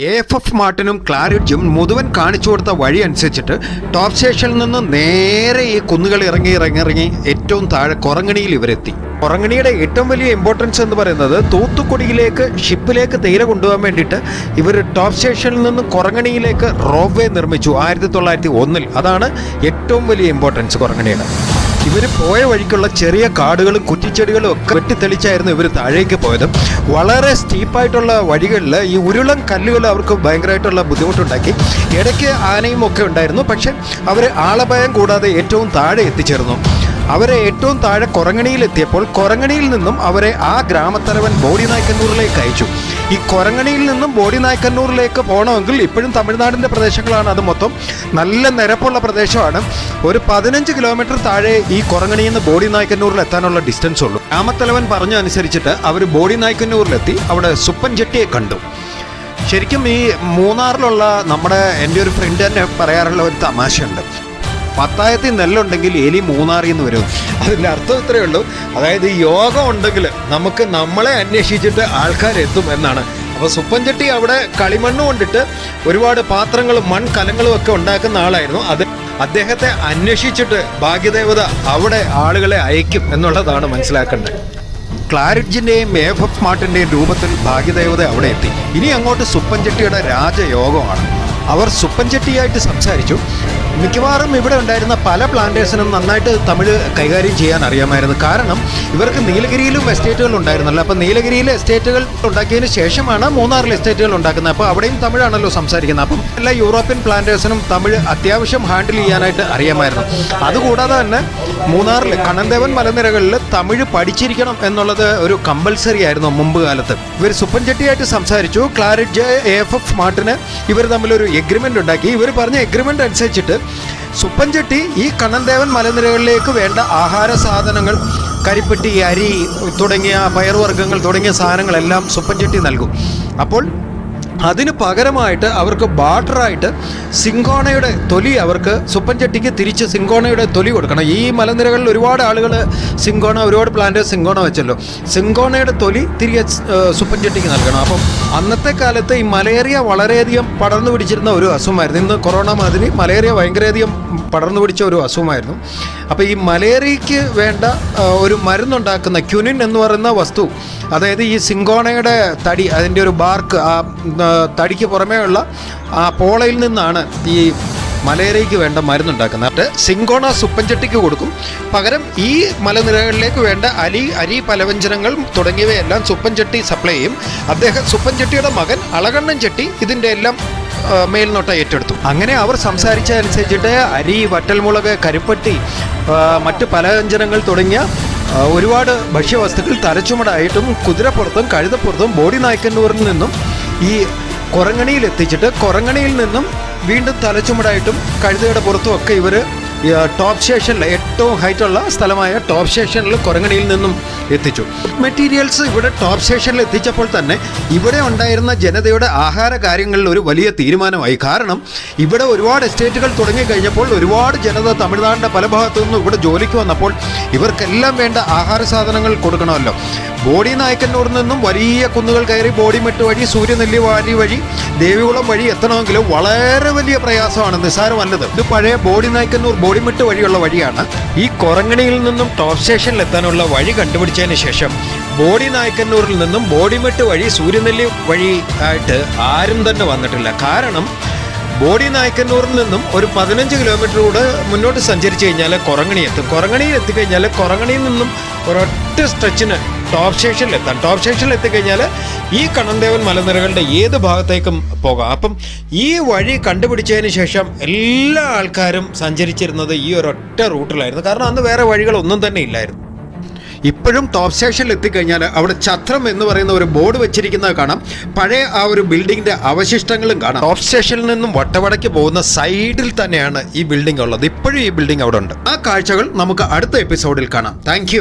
AFF മാർട്ടിനും ക്ലാരിഡ്ജും മുതുവൻ കാണിച്ചു കൊടുത്ത വഴി അനുസരിച്ചിട്ട് ടോപ്പ് സ്റ്റേഷനിൽ നിന്ന് നേരെ ഈ കുന്നുകൾ ഇറങ്ങി ഏറ്റവും താഴെ കൊറങ്ങണിയിൽ ഇവരെത്തി. കൊറങ്ങണിയുടെ ഏറ്റവും വലിയ ഇമ്പോർട്ടൻസ് എന്ന് പറയുന്നത് തൂത്തുക്കുടിയിലേക്ക് ഷിപ്പിലേക്ക് തേയില കൊണ്ടുപോകാൻ വേണ്ടിയിട്ട് ഇവർ ടോപ്പ് സ്റ്റേഷനിൽ നിന്ന് കൊറങ്ങണിയിലേക്ക് റോപ്വേ നിർമ്മിച്ചു 1901. അതാണ് ഏറ്റവും വലിയ ഇമ്പോർട്ടൻസ് കൊറങ്ങണിയുടെ. ഇവർ പോയ വഴിക്കുള്ള ചെറിയ കാടുകളും കുറ്റിച്ചെടികളും ഒക്കെ വെട്ടിത്തെളിച്ചായിരുന്നു ഇവർ താഴേക്ക് പോയത്. വളരെ സ്റ്റീപ്പായിട്ടുള്ള വഴികളിൽ ഈ ഉരുളൻ കല്ലുകൾ അവർക്ക് ഭയങ്കരമായിട്ടുള്ള ബുദ്ധിമുട്ടുണ്ടാക്കി. ഇടയ്ക്ക് ആനയും ഒക്കെ ഉണ്ടായിരുന്നു. പക്ഷെ അവർ ആളഭയം കൂടാതെ ഏറ്റവും താഴെ എത്തിച്ചേർന്നു. അവരെ ഏറ്റവും താഴെ കൊറങ്ങണിയിലെത്തിയപ്പോൾ കൊറങ്ങണിയിൽ നിന്നും അവരെ ആ ഗ്രാമത്തലവൻ ബോഡിനായ്ക്കന്നൂരിലേക്ക് അയച്ചു. ഈ കൊറങ്ങണിയിൽ നിന്നും ബോഡിനായ്ക്കന്നൂരിലേക്ക് പോകണമെങ്കിൽ ഇപ്പോഴും തമിഴ്നാടിൻ്റെ പ്രദേശങ്ങളാണ്. അത് മൊത്തം നല്ല നിരപ്പുള്ള പ്രദേശമാണ്. ഒരു 15 കിലോമീറ്റർ താഴെ ഈ കൊറങ്ങണിയിൽ നിന്ന് ബോഡിനായ്ക്കന്നൂരിൽ എത്താനുള്ള ഡിസ്റ്റൻസ് ഉള്ളൂ. ഗ്രാമത്തലവൻ പറഞ്ഞ അനുസരിച്ചിട്ട് അവർ ബോഡിനായ്ക്കന്നൂരിലെത്തി. അവിടെ സുപ്പൻചെട്ടിയെ കണ്ടു. ശരിക്കും ഈ മൂന്നാറിലുള്ള എൻ്റെ ഒരു ഫ്രണ്ട് തന്നെ പറയാറുള്ള ഒരു തമാശയുണ്ട്. പത്തായത്തിൽ നെല്ലുണ്ടെങ്കിൽ എലി മൂന്നാറിൽ നിന്ന് വരും. അതിൻ്റെ അർത്ഥം ഇത്രയേ ഉള്ളൂ. അതായത് യോഗം ഉണ്ടെങ്കിൽ നമുക്ക് നമ്മളെ അന്വേഷിച്ചിട്ട് ആൾക്കാരെത്തും എന്നാണ്. അപ്പോൾ സുപ്പൻചെട്ടി അവിടെ കളിമണ്ണ് കൊണ്ടിട്ട് ഒരുപാട് പാത്രങ്ങളും മൺകലങ്ങളും ഒക്കെ ഉണ്ടാക്കുന്ന ആളായിരുന്നു. അദ്ദേഹത്തെ അന്വേഷിച്ചിട്ട് ഭാഗ്യദേവത അവിടെ ആളുകളെ അയക്കും എന്നുള്ളതാണ് മനസ്സിലാക്കേണ്ടത്. ക്ലാരിഡ്ജിൻ്റെയും AFF മാർട്ടിൻ്റെയും രൂപത്തിൽ ഭാഗ്യദേവത അവിടെ എത്തി. ഇനി അങ്ങോട്ട് സുപ്പൻചെട്ടിയുടെ രാജയോഗമാണ്. അവർ സുപ്പൻചെട്ടിയായിട്ട് സംസാരിച്ചു. മിക്കവാറും ഇവിടെ ഉണ്ടായിരുന്ന പല പ്ലാന്റേഴ്സിനും നന്നായിട്ട് തമിഴ് കൈകാര്യം ചെയ്യാൻ അറിയാമായിരുന്നു. കാരണം ഇവർക്ക് നീലഗിരിയിലും എസ്റ്റേറ്റുകൾ ഉണ്ടായിരുന്നല്ലോ. അപ്പോൾ നീലഗിരിയിലെ എസ്റ്റേറ്റുകൾ ഉണ്ടാക്കിയതിന് ശേഷമാണ് മൂന്നാറിലെ എസ്റ്റേറ്റുകൾ ഉണ്ടാക്കുന്നത്. അപ്പോൾ അവിടെയും തമിഴാണല്ലോ സംസാരിക്കുന്നത്. അപ്പം എല്ലാ യൂറോപ്യൻ പ്ലാന്റേഴ്സിനും തമിഴ് അത്യാവശ്യം ഹാൻഡിൽ ചെയ്യാനായിട്ട് അറിയാമായിരുന്നു. അതുകൂടാതെ തന്നെ മൂന്നാറിൽ കണ്ണൻദേവൻ മലനിരകളിൽ തമിഴ് പഠിച്ചിരിക്കണം എന്നുള്ളത് ഒരു കമ്പൽസറി ആയിരുന്നു മുമ്പ് കാലത്ത്. ഇവർ സുപ്പൻചെട്ടിയായിട്ട് സംസാരിച്ചു. ക്ലാരിഡ്ജ് AFF മാർട്ടിന് ഇവർ തമ്മിലൊരു എഗ്രിമെൻ്റ് ഉണ്ടാക്കി. ഇവർ പറഞ്ഞ എഗ്രിമെൻ്റ് അനുസരിച്ചിട്ട് സുപ്പൻചെട്ടി ഈ കണ്ണൻദേവൻ മലനിരകളിലേക്ക് വേണ്ട ആഹാര സാധനങ്ങൾ, കരിപ്പെട്ടി, അരി തുടങ്ങിയ പയറുവർഗ്ഗങ്ങൾ തുടങ്ങിയ സാധനങ്ങളെല്ലാം സുപ്പൻചെട്ടി നൽകും. അപ്പോൾ അതിന് പകരമായിട്ട് അവർക്ക് ബാർട്ടറായിട്ട് സിങ്കോണയുടെ തൊലി അവർക്ക് സുപ്പൻചെട്ടിക്ക് തിരിച്ച് സിങ്കോണയുടെ തൊലി കൊടുക്കണം. ഈ മലനിരകളിൽ ഒരുപാട് ആളുകൾ ഒരുപാട് പ്ലാന്റേഴ്സ് സിങ്കോണ വെച്ചല്ലോ. സിങ്കോണയുടെ തൊലി തിരികെ സുപ്പൻചെട്ടിക്ക് നൽകണം. അപ്പം അന്നത്തെ കാലത്ത് ഈ മലേറിയ വളരെയധികം പടർന്നു പിടിച്ചിരുന്ന ഒരു അസുഖമായിരുന്നു. ഇന്ന് കൊറോണ മാതിരി മലേറിയ ഭയങ്കരധികം പടർന്നു പിടിച്ച ഒരു അസുഖമായിരുന്നു. അപ്പോൾ ഈ മലേറിയയ്ക്ക് വേണ്ട ഒരു മരുന്നുണ്ടാക്കുന്ന ക്യുനിൻ എന്ന് പറയുന്ന വസ്തു, അതായത് ഈ സിങ്കോണയുടെ തടി, അതിൻ്റെ ഒരു ബാർക്ക്, ആ തടിക്ക് പുറമേ ഉള്ള ആ പോളയിൽ നിന്നാണ് ഈ മലേറിയയ്ക്ക് വേണ്ട മരുന്നുണ്ടാക്കുന്നത്. സിങ്കോണ സുപ്പൻചെട്ടിക്ക് കൊടുക്കും. പകരം ഈ മലനിരകളിലേക്ക് വേണ്ട അരി പലവ്യഞ്ജനങ്ങൾ തുടങ്ങിയവയെല്ലാം സുപ്പൻചെട്ടി സപ്ലൈ ചെയ്യും. സുപ്പൻചെട്ടിയുടെ മകൻ അളകണ്ണൻ ചെട്ടി ഇതിൻ്റെ എല്ലാം മേൽനോട്ട ഏറ്റെടുത്തു. അങ്ങനെ അവർ സംസാരിച്ചതനുസരിച്ചിട്ട് അരി, വറ്റൽമുളക്, കരിപ്പട്ടി, മറ്റ് പലവ്യഞ്ജനങ്ങൾ തുടങ്ങിയ ഒരുപാട് ഭക്ഷ്യവസ്തുക്കൾ തലച്ചുമടായിട്ടും കുതിരപ്പുറത്തും കഴുതപ്പുറത്തും ബോഡിനായ്ക്കന്നൂരിൽ നിന്നും ഈ കൊറങ്ങണിയിൽ എത്തിച്ചിട്ട് കൊറങ്ങണിയിൽ നിന്നും വീണ്ടും തലച്ചുമടായിട്ടും കഴുതയുടെ പുറത്തും ഒക്കെ ഇവർ ടോപ്പ് സ്റ്റേഷനിൽ, ഏറ്റവും ഹൈറ്റുള്ള സ്ഥലമായ ടോപ്പ് സ്റ്റേഷനിൽ കൊറങ്ങണിയിൽ നിന്നും എത്തിച്ചു. മെറ്റീരിയൽസ് ഇവിടെ ടോപ്പ് സ്റ്റേഷനിൽ എത്തിച്ചപ്പോൾ തന്നെ ഇവിടെ ഉണ്ടായിരുന്ന ജനതയുടെ ആഹാര കാര്യങ്ങളിൽ ഒരു വലിയ തീരുമാനമായി. കാരണം ഇവിടെ ഒരുപാട് എസ്റ്റേറ്റുകൾ തുടങ്ങിക്കഴിഞ്ഞപ്പോൾ ഒരുപാട് ജനത തമിഴ്നാടിൻ്റെ പല ഭാഗത്തു നിന്നും ഇവിടെ ജോലിക്ക് വന്നപ്പോൾ ഇവർക്കെല്ലാം വേണ്ട ആഹാര സാധനങ്ങൾ കൊടുക്കണമല്ലോ. ബോഡിനായ്ക്കന്നൂരിൽ നിന്നും വലിയ കുന്നുകൾ കയറി ബോഡിമെട്ട് വഴി സൂര്യനെല്ലി വാലി വഴി ദേവികുളം വഴി എത്തണമെങ്കിൽ വളരെ വലിയ പ്രയാസമാണ്, നിസ്സാരമല്ലത്. ഇത് പഴയ ബോഡിനായ്ക്കന്നൂർ ബോഡിമെട്ട് വഴിയുള്ള വഴിയാണ്. ഈ കൊറങ്ങണിയിൽ നിന്നും ടോപ്പ് സ്റ്റേഷനിൽ എത്താനുള്ള വഴി കണ്ടുപിടിച്ചതിന് ശേഷം ബോഡിനായ്ക്കന്നൂരിൽ നിന്നും ബോഡിമെട്ട് വഴി സൂര്യനെല്ലി വഴി ആയിട്ട് ആരും തന്നെ വന്നിട്ടില്ല. കാരണം ബോഡിനായ്ക്കന്നൂരിൽ നിന്നും ഒരു 15 കിലോമീറ്റർ കൂടെ മുന്നോട്ട് സഞ്ചരിച്ച് കഴിഞ്ഞാൽ കൊറങ്ങണി എത്തും. കൊറങ്ങണിയിൽ എത്തിക്കഴിഞ്ഞാൽ കൊറങ്ങണിയിൽ നിന്നും ഒരൊറ്റ സ്ട്രെച്ചിന് ടോപ്പ് സ്റ്റേഷനിൽ എത്താം. ടോപ്പ് സ്റ്റേഷനിൽ എത്തിക്കഴിഞ്ഞാൽ ഈ കണ്ണൻദേവൻ മലനിരകളുടെ ഏത് ഭാഗത്തേക്കും പോകാം. അപ്പം ഈ വഴി കണ്ടുപിടിച്ചതിന് ശേഷം എല്ലാ ആൾക്കാരും സഞ്ചരിച്ചിരുന്നത് ഈ ഒരൊറ്റ റൂട്ടിലായിരുന്നു. കാരണം അന്ന് വേറെ വഴികളൊന്നും തന്നെ ഇല്ലായിരുന്നു. ഇപ്പോഴും ടോപ്പ് സ്റ്റേഷനിൽ എത്തിക്കഴിഞ്ഞാൽ അവിടെ ഛത്രം എന്ന് പറയുന്ന ഒരു ബോർഡ് വെച്ചിരിക്കുന്നത് കാണാം. പഴയ ആ ഒരു ബിൽഡിങ്ങിൻ്റെ അവശിഷ്ടങ്ങളും കാണാം. ടോപ്പ് സ്റ്റേഷനിൽ നിന്നും വട്ടവടയ്ക്ക് പോകുന്ന സൈഡിൽ തന്നെയാണ് ഈ ബിൽഡിംഗ് ഉള്ളത്. ഇപ്പോഴും ഈ ബിൽഡിംഗ് അവിടെ ഉണ്ട്. ആ കാഴ്ചകൾ നമുക്ക് അടുത്ത എപ്പിസോഡിൽ കാണാം. താങ്ക്